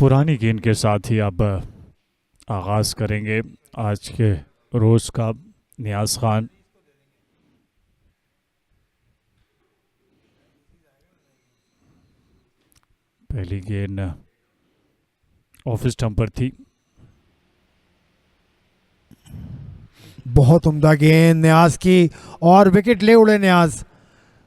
पुरानी गेंद के साथ ही अब आगाज़ करेंगे आज के रोज़ का। नियाज़ खान पहली गेंद ऑफ स्टंप पर थी। बहुत उम्दा गेंद न्याज की और विकेट ले उड़े न्याज।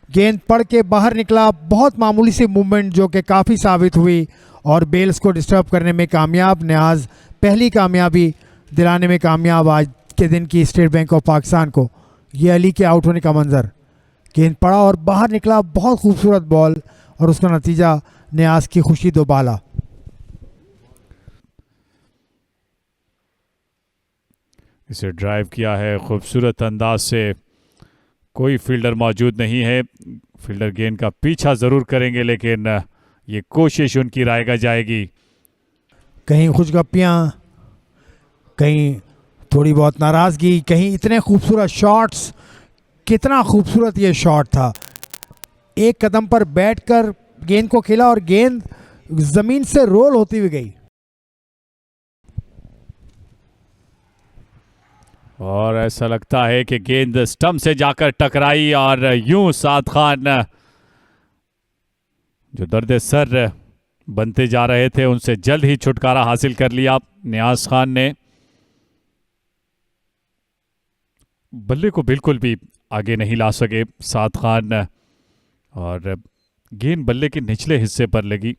गेंद पड़ के बाहर निकला, बहुत मामूली सी मूवमेंट जो कि काफ़ी साबित हुई और बेल्स को डिस्टर्ब करने में कामयाब। न्याज पहली कामयाबी दिलाने में कामयाब आज के दिन की स्टेट बैंक ऑफ पाकिस्तान को। ये अली के आउट होने का मंजर, गेंद पड़ा और बाहर निकला, बहुत खूबसूरत बॉल और उसका नतीजा न्याज की खुशी दोबाला। इसे ड्राइव किया है खूबसूरत अंदाज से, कोई फील्डर मौजूद नहीं है। फील्डर गेंद का पीछा ज़रूर करेंगे लेकिन ये कोशिश उनकी रायगा जाएगी। कहीं खुशगप्पियाँ, कहीं थोड़ी बहुत नाराज़गी, कहीं इतने खूबसूरत शॉट्स। कितना खूबसूरत ये शॉट था, एक कदम पर बैठकर गेंद को खेला और गेंद ज़मीन से रोल होती हुई गई। और ऐसा लगता है कि गेंद स्टंप से जाकर टकराई और यूं साद खान जो दर्द सर बनते जा रहे थे उनसे जल्द ही छुटकारा हासिल कर लिया नियाज खान ने। बल्ले को बिल्कुल भी आगे नहीं ला सके साद खान और गेंद बल्ले के निचले हिस्से पर लगी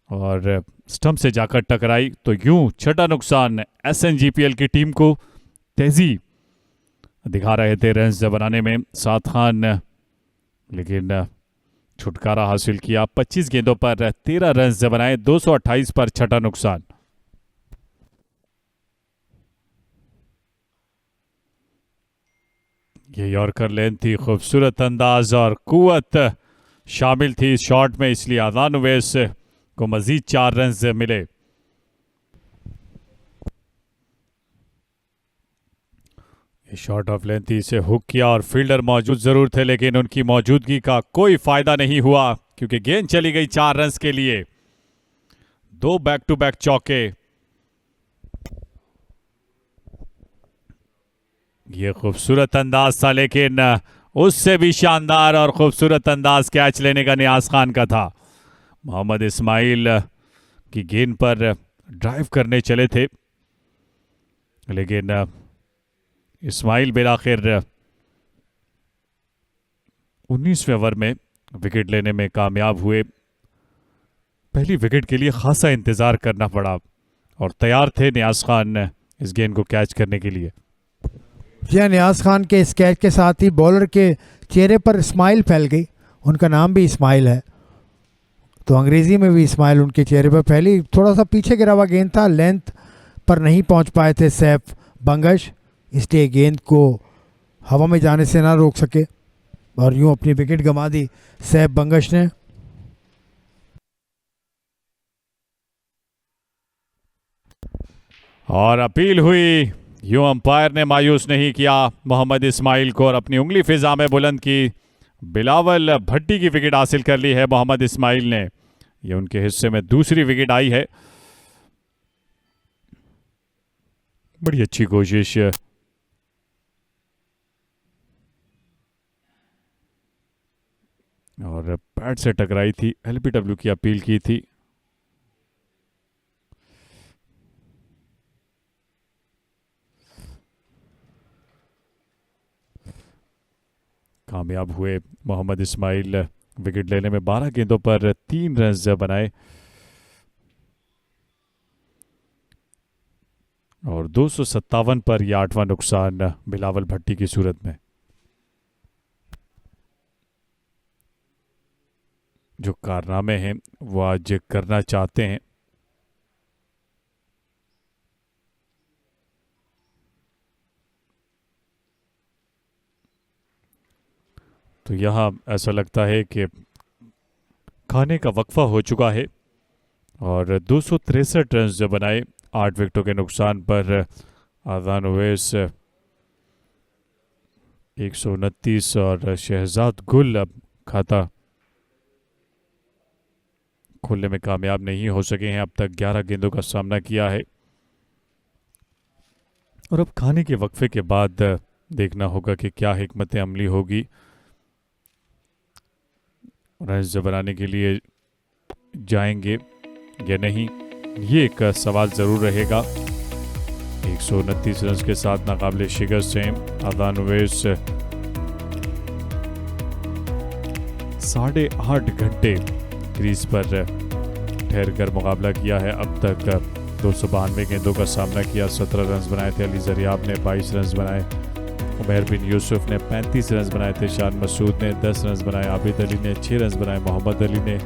और स्टंप से जाकर टकराई। तो यूं छठा नुकसान एसएनजीपीएल की टीम को। तेजी दिखा रहे थे रन्स बनाने में साद खान, लेकिन छुटकारा हासिल किया। 25 गेंदों पर 13 रन्स बनाए, 228 पर छठा नुकसान। ये यॉर्कर लेन थी, खूबसूरत अंदाज और कुव्वत शामिल थी इस शॉट में, इसलिए आदान उवैस को मजीद 4 रन्स मिले। ये शॉट ऑफ लेंथ थी, इसे हुक किया और फील्डर मौजूद जरूर थे लेकिन उनकी मौजूदगी का कोई फायदा नहीं हुआ क्योंकि गेंद चली गई 4 रन्स के लिए। 2 बैक टू बैक चौके। ये खूबसूरत अंदाज था लेकिन उससे भी शानदार और खूबसूरत अंदाज कैच लेने का नियाज खान का था। मोहम्मद इस्माइल की गेंद पर ड्राइव करने चले थे लेकिन इस्माइल बिलाखिर 19वें ओवर में विकेट लेने में कामयाब हुए। पहली विकेट के लिए खासा इंतजार करना पड़ा और तैयार थे नियाज खान इस गेंद को कैच करने के लिए। यह नियाज खान के इस कैच के साथ ही बॉलर के चेहरे पर स्माइल फैल गई। उनका नाम भी इस्माइल है तो अंग्रेज़ी में भी इस्माइल उनके चेहरे पर फैली। थोड़ा सा पीछे गिरा हुआ गेंद था, लेंथ पर नहीं पहुंच पाए थे सैफ बंगश, इसलिए गेंद को हवा में जाने से ना रोक सके और यूं अपनी विकेट गंवा दी सैफ बंगश ने। और अपील हुई, यूं अंपायर ने मायूस नहीं किया मोहम्मद इस्माइल को और अपनी उंगली फिजा में बुलंद की। बिलावल भट्टी की विकेट हासिल कर ली है मोहम्मद इस्माइल ने। यह उनके हिस्से में दूसरी विकेट आई है। बड़ी अच्छी कोशिश। और पैड से टकराई थी, एलबीडब्ल्यू की अपील की थी। कामयाब हुए मोहम्मद इस्माइल विकेट लेने में। 12 गेंदों पर 3 रन्स बनाए और 257 पर यह 8वां नुकसान बिलावल भट्टी की सूरत में। जो कारनामे हैं वो आज करना चाहते हैं। तो यहाँ ऐसा लगता है कि खाने का वक्फा हो चुका है और 263 रन बनाए 8 विकेटों के नुकसान पर। आदान उवैस 129 और शहजाद गुल अब खाता खोलने में कामयाब नहीं हो सके हैं। अब तक 11 गेंदों का सामना किया है और अब खाने के वक्फे के बाद देखना होगा कि क्या हिकमत अमली होगी। रन्स बनाने के लिए जाएंगे या नहीं, ये एक सवाल ज़रूर रहेगा। 129 रन के साथ नाकाबिले शिकस्त हैं अदान ओवैस। 8.5 घंटे क्रीज पर ठहर कर मुकाबला किया है। अब तक 292 गेंदों का सामना किया। 17 रन बनाए थे। अली जरियाब ने 22 रन बनाए। उमैर बिन यूसुफ ने 35 रन बनाए थे। शान मसूद ने 10 रन बनाए। आबिद अली ने 6 रन बनाए। मोहम्मद अली ने,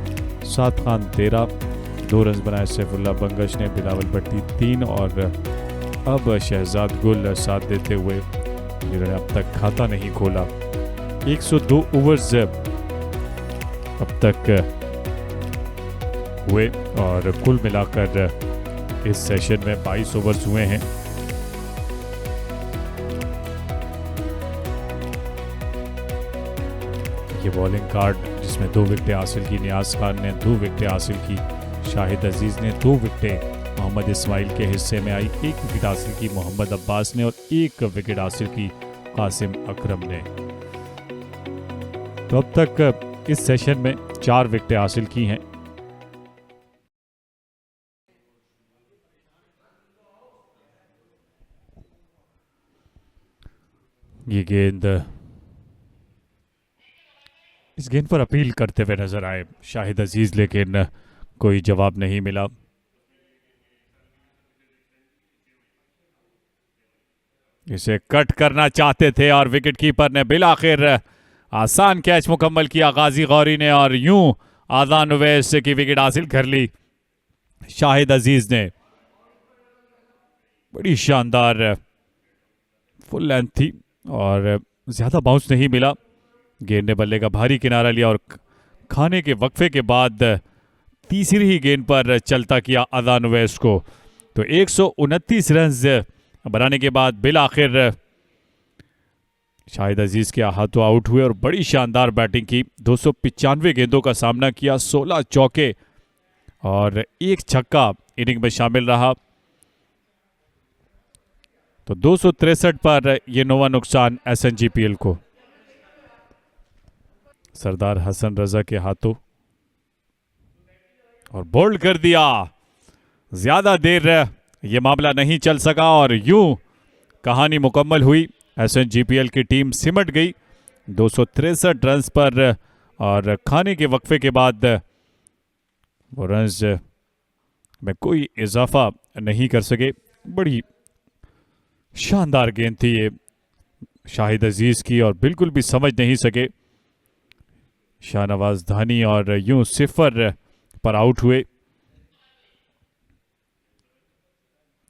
साद खान 13, 2 रन बनाए। सैफुल्लाह बंगश ने, बिलावल भट्टी 3 और अब शहजाद गुल साथ देते हुए जिन्होंने अब तक खाता नहीं खोला। 102 ओवर्स अब तक हुए और कुल मिलाकर इस सेशन में 22 ओवर्स हुए हैं। ये बॉलिंग कार्ड जिसमें 2 विकेटें हासिल की नियाज खान ने, 2 विकेटें हासिल की शाहिद अजीज ने, 2 विकेटें मोहम्मद इस्माइल के हिस्से में आई, 1 विकेट हासिल की मोहम्मद अब्बास ने और 1 विकेट हासिल की कासिम अकरम ने। तो अब तक इस सेशन में 4 विकेटें हासिल की हैं। ये गेंद, इस गेंद पर अपील करते हुए नजर आए शाहिद अजीज, लेकिन कोई जवाब नहीं मिला। इसे कट करना चाहते थे और विकेट कीपर ने बिलाखिर आसान कैच मुकम्मल किया गाजी गौरी ने और यूं आदान ओवैस की विकेट हासिल कर ली शाहिद अजीज ने। बड़ी शानदार फुल लेंथ थी और ज्यादा बाउंस नहीं मिला। गेंद ने बल्ले का भारी किनारा लिया और खाने के वक्फे के बाद तीसरी ही गेंद पर चलता किया अदान ओवैस को। तो 129 रन बनाने के बाद बिलाखिर शाहिद अजीज के हाथों आउट हुए और बड़ी शानदार बैटिंग की। 295 गेंदों का सामना किया, 16 चौके और 1 छक्का इनिंग में शामिल रहा। तो 263 पर यह नौवां नुकसान एसएनजीपीएल को। सरदार हसन रजा के हाथों और बोल्ड कर दिया। ज्यादा देर यह मामला नहीं चल सका और यूं कहानी मुकम्मल हुई। एसएनजीपीएल की टीम सिमट गई 263 रन पर और खाने के वक्फे के बाद वो रन्स में कोई इजाफा नहीं कर सके। बड़ी शानदार गेंद थी ये शाहिद अजीज की और बिल्कुल भी समझ नहीं सके शाहनवाज धानी और यूं 0 पर आउट हुए।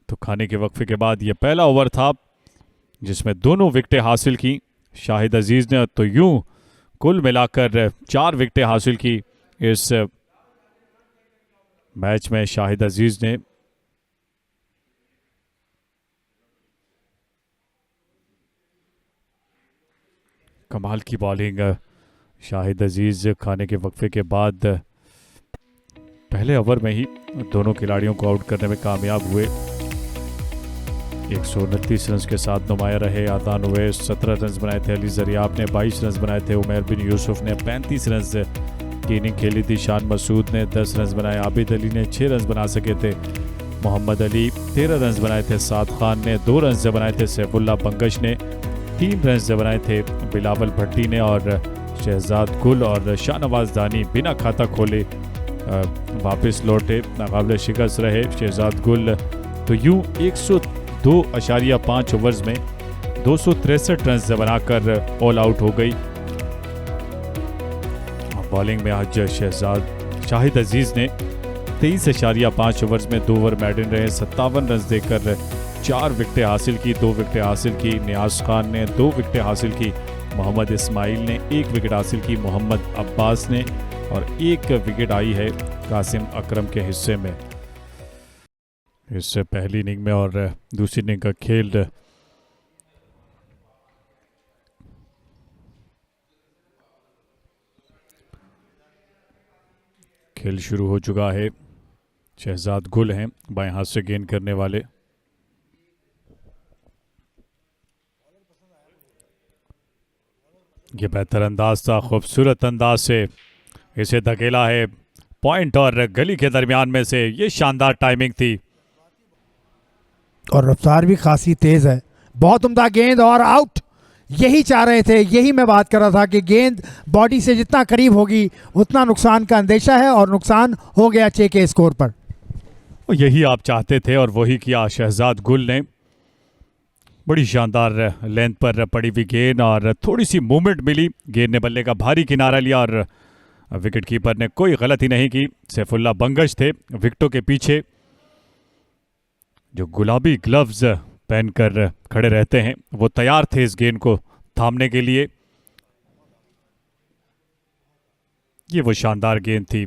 तो खाने के वक्फे के बाद यह पहला ओवर था जिसमें दोनों विकेटें हासिल की शाहिद अजीज ने। तो यूं कुल मिलाकर 4 विकेटें हासिल की इस मैच में शाहिद अजीज ने। कमाल की बॉलिंग शाहिद अजीज खाने के वक्फे के बाद पहले ओवर में ही दोनों खिलाड़ियों को आउट करने में कामयाब हुए। 129 रन के साथ नुमाया रहे आदान ओवैस। 17 रन बनाए थे। अली जरियाब ने 22 रन बनाए थे। उमैर बिन यूसुफ ने 35 रन की इनिंग खेली थी। शान मसूद ने 10 रन बनाए। आबिद अली ने 6 रन बना सके थे। मोहम्मद अली 13 रन बनाए थे। साद खान ने 2 रन बनाए थे। सैफुल्लाह बंगश ने 3 रन बनाए थे। बिलावल भट्टी ने और शहजाद गुल और शाहनवाज दानी बिना खाता खोले वापस लौटे, नाकाबिले शिकस्त रहे शहजाद गुल। तो यूं 102.5 ओवर्स में 263 रन बनाकर ऑल आउट हो गई। बॉलिंग में आज शाहिद अजीज ने 23.5 ओवर्स में 2 ओवर मैडन रहे, 57 रन देकर 4 विकेटें हासिल की। 2 विकेटें हासिल की नियाज खान ने, 2 विकेटें हासिल की मोहम्मद इस्माइल ने, 1 विकेट हासिल की मोहम्मद अब्बास ने और 1 विकेट आई है कासिम अकरम के हिस्से में। इससे पहली इनिंग में और दूसरी इनिंग का खेल शुरू हो चुका है। शहजाद गुल हैं बाएं हाथ से गेंद करने वाले। ये बेहतर अंदाज था, खूबसूरत अंदाज से इसे धकेला है पॉइंट और गली के दरमियान में से। ये शानदार टाइमिंग थी और रफ्तार भी खासी तेज है। बहुत उम्दा गेंद और आउट। यही चाह रहे थे, यही मैं बात कर रहा था कि गेंद बॉडी से जितना करीब होगी उतना नुकसान का अंदेशा है, और नुकसान हो गया 6 के स्कोर पर। यही आप चाहते थे और वही किया शहजाद गुल ने। बड़ी शानदार लेंथ पर पड़ी हुई गेंद और थोड़ी सी मूवमेंट मिली। गेंद ने बल्ले का भारी किनारा लिया और विकेट कीपर ने कोई गलती नहीं की। सैफुल्लाह बंगश थे विकेटों के पीछे, जो गुलाबी ग्लव्स पहनकर खड़े रहते हैं, वो तैयार थे इस गेंद को थामने के लिए। ये वो शानदार गेंद थी।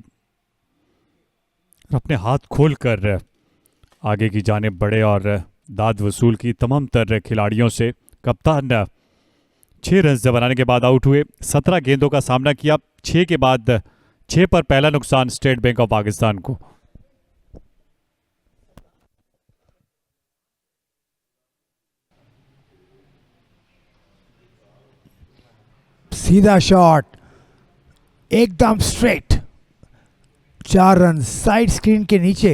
अपने हाथ खोलकर आगे की जानिब बढ़े और दाद वसूल की तमाम तर खिलाड़ियों से। कप्तान 6 रन बनाने के बाद आउट हुए। 17 गेंदों का सामना किया। 6 के बाद 6 पर पहला नुकसान स्टेट बैंक ऑफ पाकिस्तान को। सीधा शॉट, एकदम स्ट्रेट। 4 रन साइड स्क्रीन के नीचे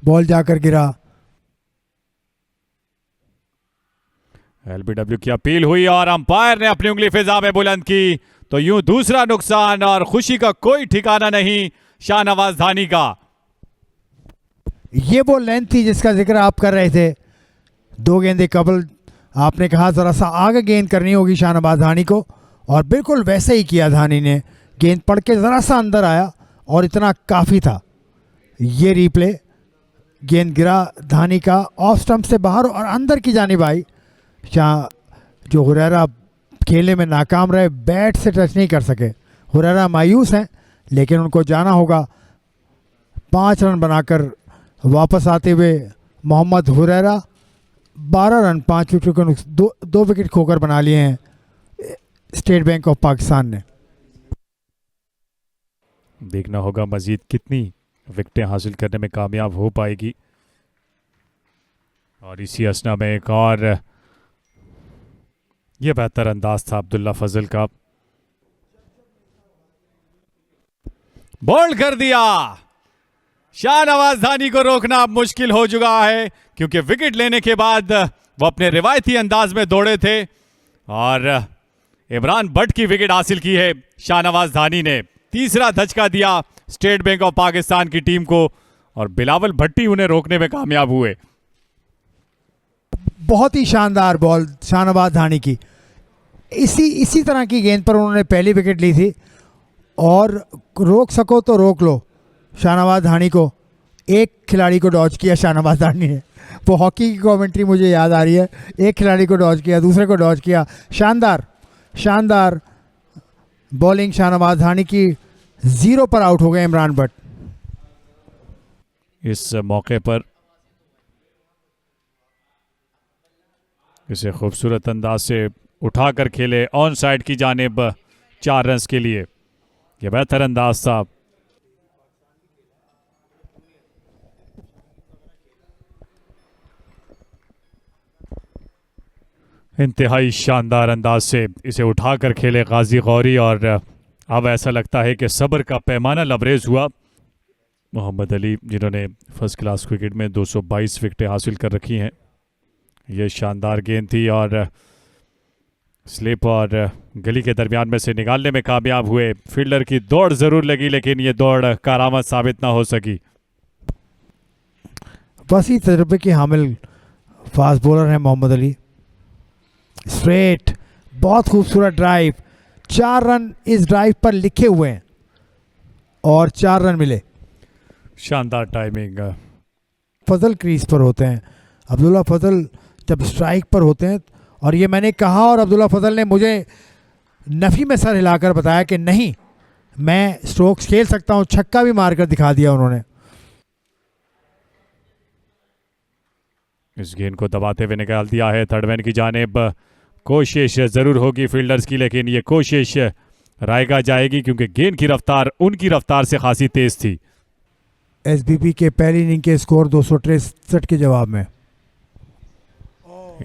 बॉल जाकर गिरा। एलबीडब्ल्यू की अपील हुई और अंपायर ने अपनी उंगली फिजा में बुलंद की, तो यूं दूसरा नुकसान और खुशी का कोई ठिकाना नहीं शाहनवाज धानी का। ये वो लेंथ थी जिसका जिक्र आप कर रहे थे। 2 गेंदे कबल आपने कहा जरा सा आगे गेंद करनी होगी शाहनवाज धानी को, और बिल्कुल वैसे ही किया धानी ने। गेंद पड़ के जरा सा अंदर आया और इतना काफ़ी था। ये रिप्ले, गेंद गिरा धानी का ऑफ स्टंप से बाहर और अंदर की जानिब आई। जो हुरैरा खेलने में नाकाम रहे, बैट से टच नहीं कर सके। हुरैरा मायूस हैं, लेकिन उनको जाना होगा। 5 रन बनाकर वापस आते हुए मोहम्मद हुरैरा 12 रन 5 विकेट को 2 विकेट खोकर बना लिए हैं स्टेट बैंक ऑफ पाकिस्तान ने। देखना होगा मजीद कितनी विकेटें हासिल करने में कामयाब हो पाएगी। और इसी असना में एक और ये बेहतर अंदाज था अब्दुल्ला फजल का। बोल्ड कर दिया। शाहनवाज धानी को रोकना अब मुश्किल हो चुका है, क्योंकि विकेट लेने के बाद वो अपने रिवायती अंदाज में दौड़े थे और इमरान भट्ट की विकेट हासिल की है शाहनवाज धानी ने। तीसरा धचका दिया स्टेट बैंक ऑफ पाकिस्तान की टीम को और बिलावल भट्टी उन्हें रोकने में कामयाब हुए। बहुत ही शानदार बॉल शाहनवाज धानी की। इसी तरह की गेंद पर उन्होंने पहली विकेट ली थी, और रोक सको तो रोक लो शाहनवाज धानी को। एक खिलाड़ी को डॉज किया शाहनवाज धानी ने। वो हॉकी की कमेंट्री मुझे याद आ रही है। एक खिलाड़ी को डॉज किया, दूसरे को डॉज किया। शानदार बॉलिंग शाहनवाज धानी की। 0 पर आउट हो गए इमरान भट्ट। इस मौके पर इसे खूबसूरत अंदाज से उठाकर खेले ऑन साइड की जानिब 4 रन के लिए। यह बेहतर अंदाज था। इंतहाई शानदार अंदाज से इसे उठाकर खेले गाजी गौरी, और अब ऐसा लगता है कि सब्र का पैमाना लबरेज हुआ। मोहम्मद अली, जिन्होंने फर्स्ट क्लास क्रिकेट में 222 विकेटें हासिल कर रखी हैं। यह शानदार गेंद थी और स्लिप और गली के दरमियान में से निकालने में कामयाब हुए। फील्डर की दौड़ ज़रूर लगी, लेकिन ये दौड़ कारामद साबित ना हो सकी। वसी तजुर्बे के हामिल फास्ट बॉलर हैं मोहम्मद अली। स्ट्रेट, बहुत खूबसूरत ड्राइव। 4 रन इस ड्राइव पर लिखे हुए हैं और 4 रन मिले। शानदार टाइमिंग। फजल क्रीज पर होते हैं। अब्दुल्ला फजल जब स्ट्राइक पर होते हैं, और ये मैंने कहा और अब्दुल्ला फजल ने मुझे नफ़ी में सर हिलाकर बताया कि नहीं, मैं स्ट्रोक्स खेल सकता हूँ। छक्का भी मारकर दिखा दिया उन्होंने। इस गेंद को दबाते हुए निकाल दिया है थर्ड मैन की जानिब। कोशिश ज़रूर होगी फील्डर्स की, लेकिन ये कोशिश रायगा जाएगी, क्योंकि गेंद की रफ्तार उनकी रफ्तार से खासी तेज थी। एसबीपी के पहली इनिंग के स्कोर 263 के जवाब में।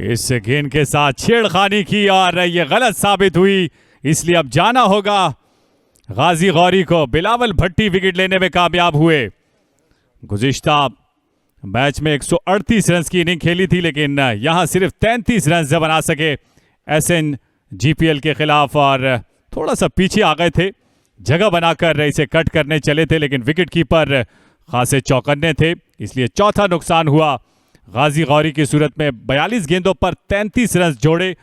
इस गेंद के साथ छेड़खानी की और ये गलत साबित हुई, इसलिए अब जाना होगा गाजी गौरी को। बिलावल भट्टी विकेट लेने में कामयाब हुए। गुज़िश्ता मैच में 138 रन की इनिंग खेली थी, लेकिन यहां सिर्फ 33 रन बना सके एसएनजीपीएल के खिलाफ और थोड़ा सा पीछे आ गए थे। जगह बनाकर इसे कट करने चले थे, लेकिन विकेट कीपर खासे चौकन्ने थे, इसलिए चौथा नुकसान हुआ। गाजी गौरी की सूरत में 42 गेंदों पर 33 रन जोड़े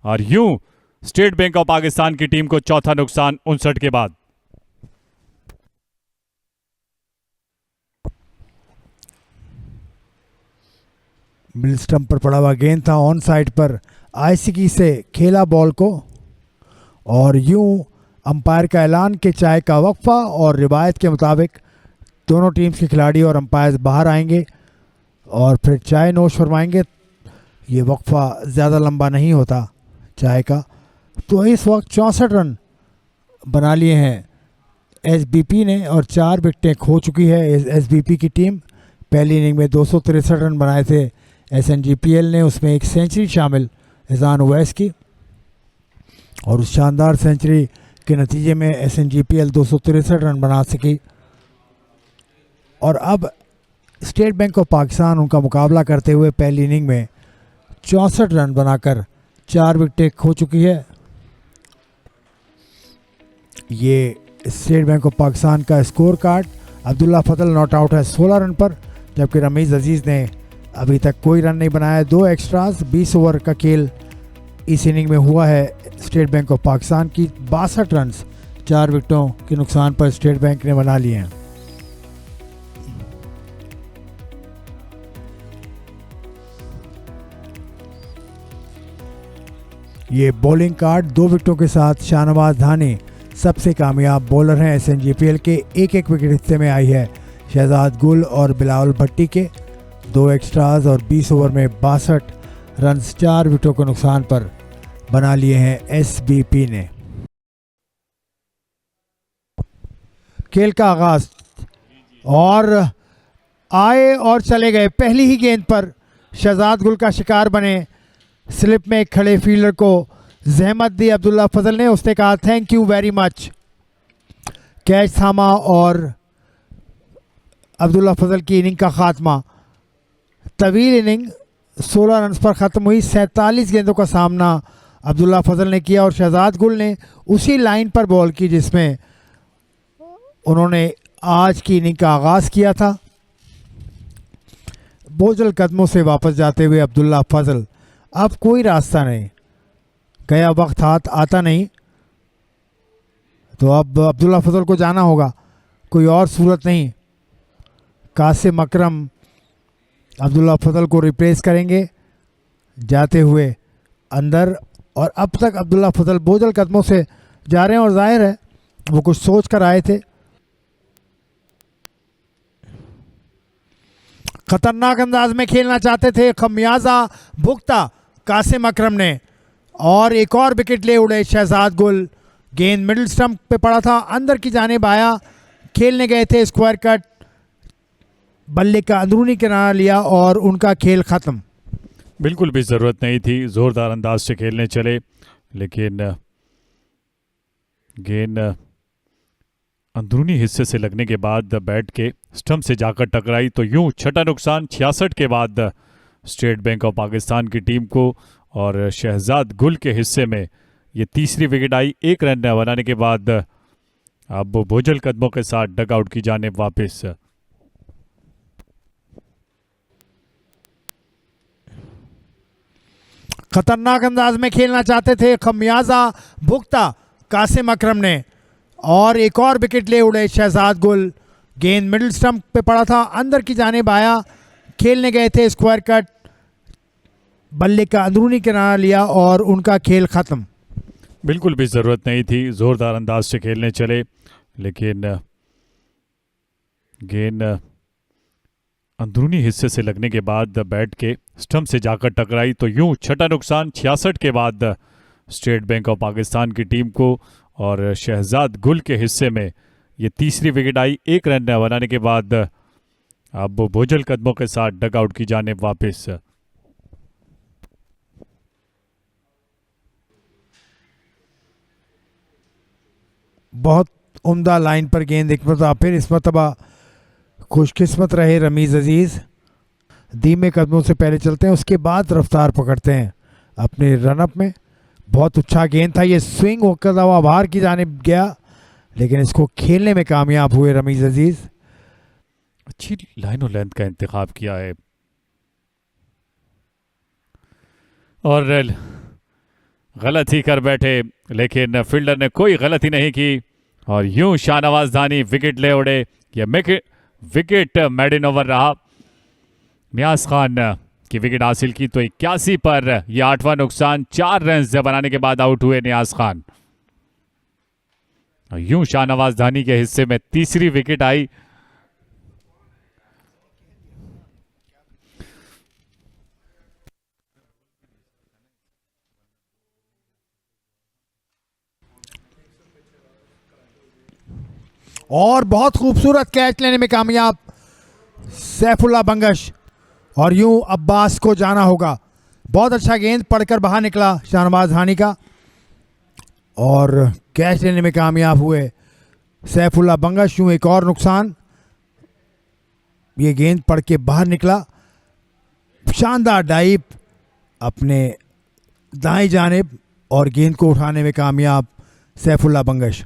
और यूं स्टेट बैंक ऑफ पाकिस्तान की टीम को चौथा नुकसान 59 के बाद। मिड स्टंप पर पड़ा हुआ गेंद था, ऑन साइड पर आईसीकी से खेला बॉल को और यूं अंपायर का ऐलान कि चाय का वक्फा, और रिवायत के मुताबिक दोनों टीम्स के खिलाड़ी और अंपायर बाहर आएंगे और फिर चाय नोश फरमाएंगे। ये वक्फा ज़्यादा लंबा नहीं होता चाय का। तो इस वक्त 64 रन बना लिए हैं एसबीपी ने और 4 विकेटें खो चुकी है एसबीपी की टीम। पहली इनिंग में 263 रन बनाए थे एसएनजीपीएल ने, उसमें एक सेंचुरी शामिल एजान उवैस की, और उस शानदार सेंचुरी के नतीजे में एसएनजीपीएल 263 रन बना सकी। और अब स्टेट बैंक ऑफ पाकिस्तान उनका मुकाबला करते हुए पहली इनिंग में 64 रन बनाकर 4 विकेटें खो चुकी है। ये स्टेट बैंक ऑफ पाकिस्तान का score card. Abdullah Fazal not out है 16 रन पर, जबकि रमीज़ अजीज़ ने अभी तक कोई रन नहीं बनाया। 2 एक्स्ट्रास, 20 ओवर का खेल इस इनिंग में हुआ है स्टेट बैंक ऑफ पाकिस्तान की। 62 रन 4 विकेटों के नुकसान पर स्टेट बैंक ने बना लिए हैं। ये बॉलिंग कार्ड 2 विकेटों के साथ शाहनवाज धानी सबसे कामयाब बॉलर हैं एसएनजीपीएल के। एक विकेट हिस्से में आई है शहजाद गुल और बिलावल भट्टी के। 2 एक्स्ट्रास और 20 ओवर में 62 रन 4 विकेटों के नुकसान पर बना लिए हैं एसबीपी ने। खेल का आगाज और आए और चले गए। पहली ही गेंद पर शहजाद गुल का शिकार बने। स्लिप में खड़े फील्डर को जहमत दी अब्दुल्ला फजल ने, उसने कहा thank you very much. Catch थामा और अब्दुल्ला फजल की इनिंग का खात्मा। तवील इनिंग 16 रन पर ख़त्म हुई। 47 गेंदों का सामना अब्दुल्ला फजल ने किया और शहजाद गुल ने उसी लाइन पर बॉल की जिसमें उन्होंने आज की इनिंग का आगाज़ किया था। बोझल कदमों से वापस जाते हुए अब्दुल्ला फजल, अब कोई रास्ता नहीं, गया वक्त हाथ आता नहीं, तो अब अब्दुल्ला फजल को जाना होगा, कोई और सूरत नहीं। कासिम अकरम अब्दुल्ला फजल को रिप्लेस करेंगे जाते हुए अंदर। और अब तक अब्दुल्ला फजल बोझल कदमों से जा रहे हैं और जाहिर है वो कुछ सोच कर आए थे। खतरनाक अंदाज में खेलना चाहते थे, खमियाजा भुगता कासिम अकरम ने और एक और विकेट ले उड़े शहजाद गुल। गेंद मिडिल स्टंप पे पड़ा था, अंदर की जानिब आया, खेलने गए थे स्क्वायर कट, बल्ले का अंदरूनी किनारा लिया और उनका खेल ख़त्म। बिल्कुल भी ज़रूरत नहीं थी, ज़ोरदार अंदाज से खेलने चले, लेकिन गेंद अंदरूनी हिस्से से लगने के बाद बैट के स्टंप से जाकर टकराई, तो यूं छठा नुकसान 66 के बाद स्टेट बैंक ऑफ पाकिस्तान की टीम को। और शहजाद गुल के हिस्से में ये तीसरी विकेट आई 1 रन बनाने के बाद। अब वो बोझल कदमों के साथ डगआउट की जानिब वापस। खतरनाक अंदाज में खेलना चाहते थे, खमियाजा भुगता कासिम अकरम ने और एक और विकेट ले उड़े शहजाद गुल। गेंद मिडिल स्टंप पे पड़ा था, अंदर की जानिब आया, खेलने गए थे स्क्वायर कट, बल्ले का अंदरूनी किनारा लिया और उनका खेल ख़त्म। बिल्कुल भी ज़रूरत नहीं थी, ज़ोरदार अंदाज से खेलने चले, लेकिन गेंद अंदरूनी हिस्से से लगने के बाद बैट के स्टंप से जाकर टकराई, तो यूं छठा नुकसान 66 के बाद स्टेट बैंक ऑफ पाकिस्तान की टीम को। और शहजाद गुल के हिस्से में ये तीसरी विकेट आई 1 रन बनाने के बाद। अब वो बोझल कदमों के साथ डगआउट की जानिब वापस। बहुत उम्दा लाइन पर गेंद एक मरतबा फिर इस मरतबा खुशकिस्मत रहे रमीज़ अजीज़, धीमे कदमों से पहले चलते हैं उसके बाद रफ्तार पकड़ते हैं अपने रनअप में। बहुत अच्छा गेंद था, ये स्विंग होकर हुआ बाहर की जानिब गया, लेकिन इसको खेलने में कामयाब हुए रमीज़ अजीज़। अच्छी लाइन और लेंथ का इंतखाब किया है और गलत ही कर बैठे, लेकिन फील्डर ने कोई गलती नहीं की और यूं शाहनवाज धानी विकेट ले उड़े। यह विकेट मेडन ओवर रहा। नियाज खान की विकेट हासिल की तो 81 पर यह 8वां नुकसान। 4 रन बनाने के बाद आउट हुए नियाज खान। यूं शाहनवाज धानी के हिस्से में तीसरी विकेट आई। और बहुत खूबसूरत कैच लेने में कामयाब सैफुल्ला बंगश, और यूं अब्बास को जाना होगा। बहुत अच्छा गेंद पड़कर बाहर निकला शाहनवाज धानी का और कैच लेने में कामयाब हुए सैफुल्ला बंगश। यूं एक और नुकसान, ये गेंद पड़ के बाहर निकला। शानदार डाइव अपने दाएं जानिब और गेंद को उठाने में कामयाब सैफुल्ला बंगश।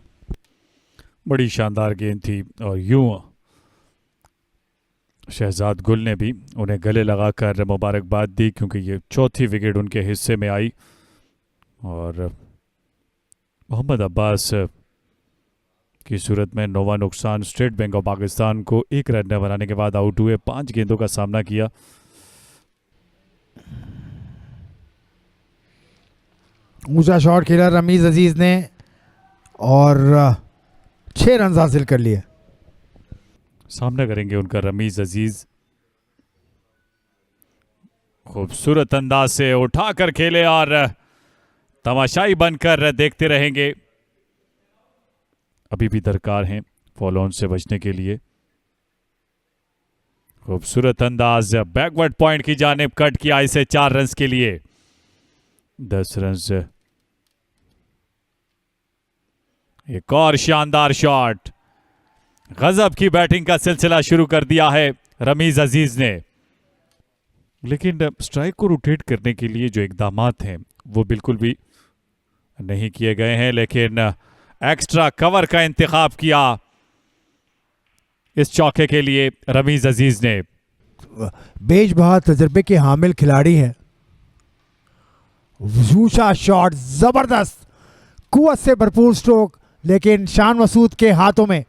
बड़ी शानदार गेंद थी और यूं शहजाद गुल ने भी उन्हें गले लगाकर मुबारकबाद दी, क्योंकि ये चौथी विकेट उनके हिस्से में आई। और मोहम्मद अब्बास की सूरत में 9वां नुकसान। स्टेट बैंक ऑफ पाकिस्तान को 1 रन बनाने के बाद आउट हुए। 5 गेंदों का सामना किया। ऊंचा शॉट खेला रमीज़ अजीज़ ने और 6 रन हासिल कर लिए। सामना करेंगे उनका रमीज अजीज। खूबसूरत अंदाज से उठाकर खेले और तमाशाई बनकर देखते रहेंगे। अभी भी दरकार हैं फॉलो ऑन से बचने के लिए। खूबसूरत अंदाज, बैकवर्ड पॉइंट की जानिब कट किया इसे 4 रन के लिए। 10 रन। एक और शानदार शॉट। गजब की बैटिंग का सिलसिला शुरू कर दिया है रमीज अजीज ने, लेकिन स्ट्राइक को रोटेट करने के लिए जो इकदामात हैं वो बिल्कुल भी नहीं किए गए हैं। लेकिन एक्स्ट्रा कवर का इंतखाब किया इस चौके के लिए रमीज अजीज ने। बेशबहा तजर्बे के हामिल खिलाड़ी हैं। ऊंचा शॉट, जबरदस्त कुव्वत से भरपूर स्ट्रोक, लेकिन शान मसूद के हाथों में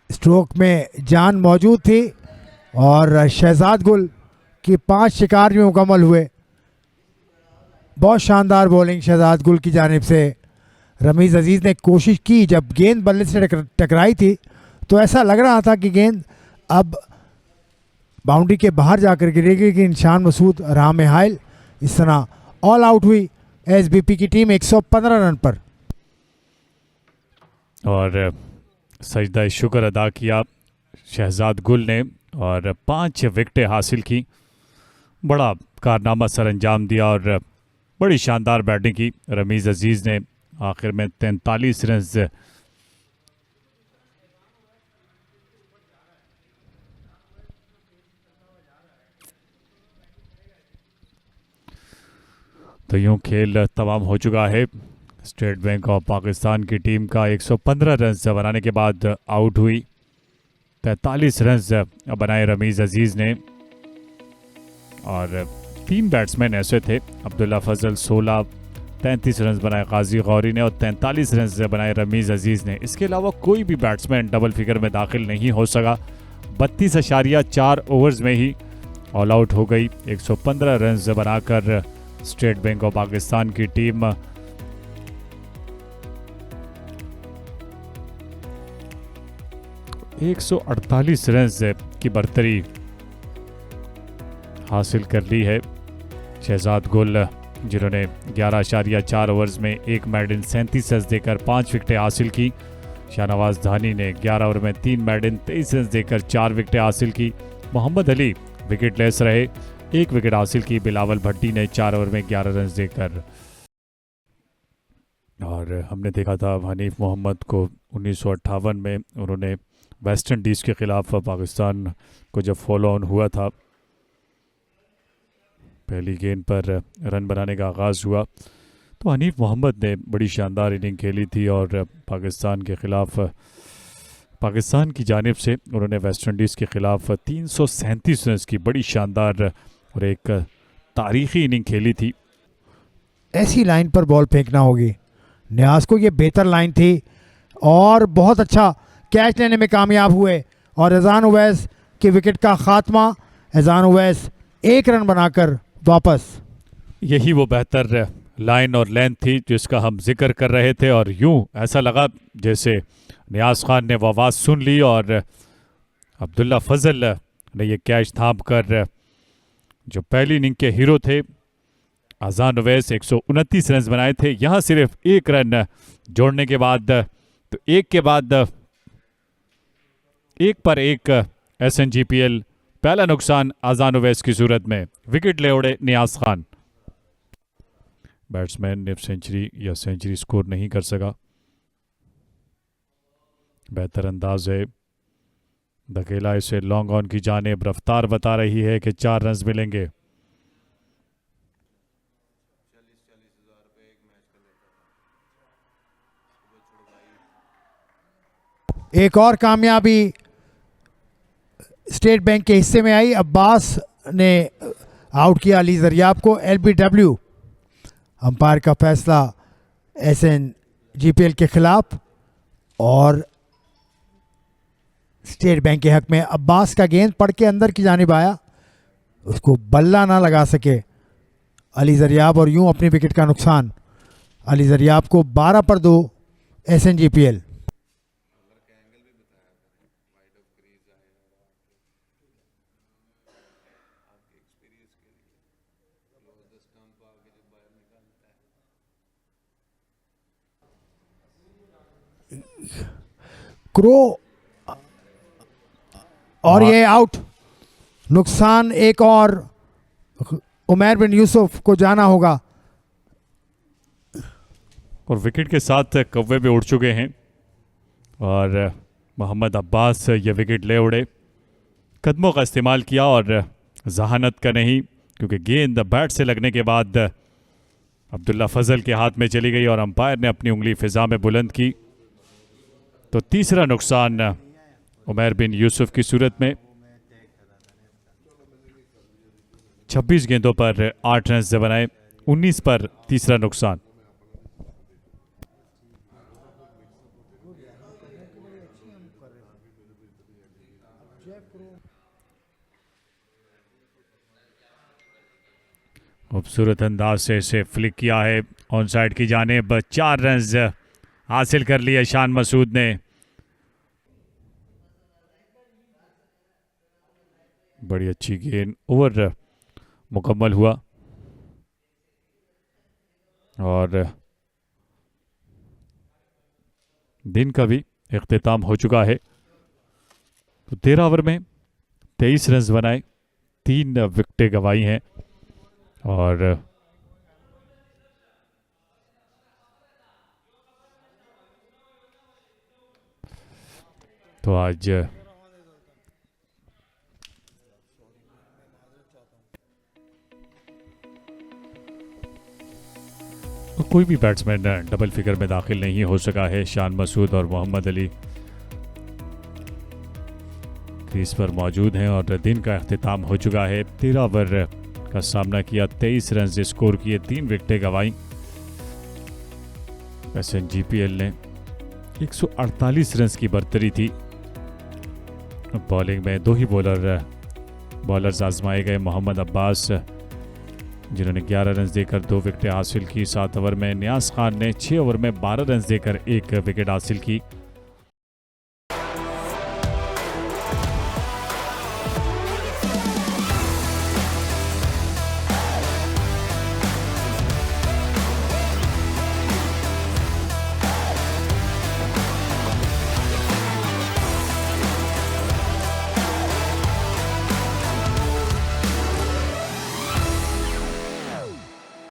स्ट्रोक में जान मौजूद थी और शहजाद गुल की 5 शिकार में मुकम्मल हुए। बहुत शानदार बॉलिंग शहजाद गुल की जानिब से। रमीज़ अजीज़ ने कोशिश की, जब गेंद बल्ले से टकराई थी तो ऐसा लग रहा था कि गेंद अब बाउंड्री के बाहर जाकर गिरेगी, लेकिन शान मसूद राह में हायल। इस तरह ऑल आउट हुई एसबीपी की टीम 115 रन पर। और सजदा शुक्र अदा किया शहजाद गुल ने और 5 विकेटें हासिल की। बड़ा कारनामा सर अंजाम दिया और बड़ी शानदार बैटिंग की रमीज़ अजीज़ ने। आखिर में 43 रन तो यूं खेल तमाम हो चुका है। स्टेट बैंक ऑफ पाकिस्तान की टीम का 115 रन बनाने के बाद आउट हुई। 43 रन बनाए रमीज़ अजीज़ ने और 3 बैट्समैन ऐसे थे, अब्दुल्ला फजल 16, 33 रन बनाए गाजी गौरी ने और 43 रन बनाए रमीज़ अजीज़ ने। इसके अलावा कोई भी बैट्समैन डबल फिगर में दाखिल नहीं हो सका। 32.4 ओवर्स में ही ऑल आउट हो गई। 115 रन बनाकर स्टेट बैंक ऑफ पाकिस्तान की टीम 148 रन की बढ़तरी हासिल कर ली है। शहजाद गुल जिन्होंने 11.4 ओवर्स में 1 मेडन 37 रन देकर 5 विकेटें हासिल की। शाहनवाज धानी ने 11 ओवर में 3 मेडन 23 रन देकर 4 विकेटें हासिल की। मोहम्मद अली विकेट लेस रहे, 1 विकेट हासिल की। बिलावल भट्टी ने 4 ओवर में 11 रन देकर। और हमने देखा था हनीफ मोहम्मद को 1958 में उन्होंने वेस्ट इंडीज़ के ख़िलाफ़ पाकिस्तान को जब फॉलो ऑन हुआ था, पहली गेंद पर रन बनाने का आगाज़ हुआ तो हनीफ मोहम्मद ने बड़ी शानदार इनिंग खेली थी और पाकिस्तान के ख़िलाफ़ पाकिस्तान की जानिब से उन्होंने वेस्ट इंडीज़ के ख़िलाफ़ 337 रन की बड़ी शानदार और एक तारीख़ी इनिंग खेली थी। ऐसी लाइन पर बॉल फेंकना होगी। न्याज को ये बेहतर लाइन थी और बहुत अच्छा कैच लेने में कामयाब हुए और एजान उवैस के विकेट का खात्मा। एजान उवैस 1 रन बनाकर वापस। यही वो बेहतर लाइन और लेंथ थी जिसका हम जिक्र कर रहे थे और यूं ऐसा लगा जैसे नियाज खान ने वो आवाज़ सुन ली और अब्दुल्ला फजल ने ये कैच थाम कर जो पहली इनिंग के हीरो थे अजान उवैस 129 रन बनाए थे। यहाँ सिर्फ 1 रन जोड़ने के बाद तो एक के बाद एक पर एक SNGPL पहला नुकसान अजान उवैस की सूरत में। विकेट ले उड़े नियाज खान। बैट्समैन ने सेंचुरी या सेंचुरी स्कोर नहीं कर सका। बेहतर अंदाज है। धकेला इसे लॉन्ग ऑन की जानिब। रफ्तार बता रही है कि 4 रन मिलेंगे। एक और कामयाबी स्टेट बैंक के हिस्से में आई। अब्बास ने आउट किया अली जरियाब को। LBW अंपायर का फैसला SNGPL के खिलाफ और स्टेट बैंक के हक में। अब्बास का गेंद पड़ के अंदर की जानिब आया, उसको बल्ला ना लगा सके अली जरियाब और यूं अपनी विकेट का नुकसान। अली जरियाब को 12 पर 2 SNGPL। क्रो और ये आउट। नुकसान एक और उमैर बिन यूसुफ को जाना होगा। और विकेट के साथ कव्वे भी उड़ चुके हैं और मोहम्मद अब्बास ये विकेट ले उड़े। कदमों का इस्तेमाल किया और जहानत का नहीं, क्योंकि गेंद बैट से लगने के बाद अब्दुल्ला फजल के हाथ में चली गई और अंपायर ने अपनी उंगली फिजा में बुलंद की। तो तीसरा नुकसान उमैर बिन यूसुफ की सूरत में। 26 गेंदों पर 8 रन बनाए, 19 पर तीसरा नुकसान। खूबसूरत अंदाज से इसे फ्लिक किया है ऑन साइड की जानिब। 4 रन हासिल कर लिए शान मसूद ने। बड़ी अच्छी गेंद। ओवर मुकम्मल हुआ और दिन का भी इख्तिताम हो चुका है। तो 13 ओवर में 23 रन बनाए, 3 विकेटें गंवाई हैं और तो आज कोई भी बैट्समैन डबल फिगर में दाखिल नहीं हो सका है। शान मसूद और मोहम्मद अली क्रीज पर मौजूद हैं और दिन का इख्तिताम हो चुका है। 13 ओवर का सामना किया, 23 रन स्कोर किए, 3 विकेटें गंवाई। SNGPL ने 148 रन की बर्तरी थी। बॉलिंग में 2 ही बॉलर्स आजमाए गए। मोहम्मद अब्बास जिन्होंने 11 रन देकर 2 विकेटें हासिल की। 7 ओवर में नियाज खान ने 6 ओवर में 12 रन देकर 1 विकेट हासिल की।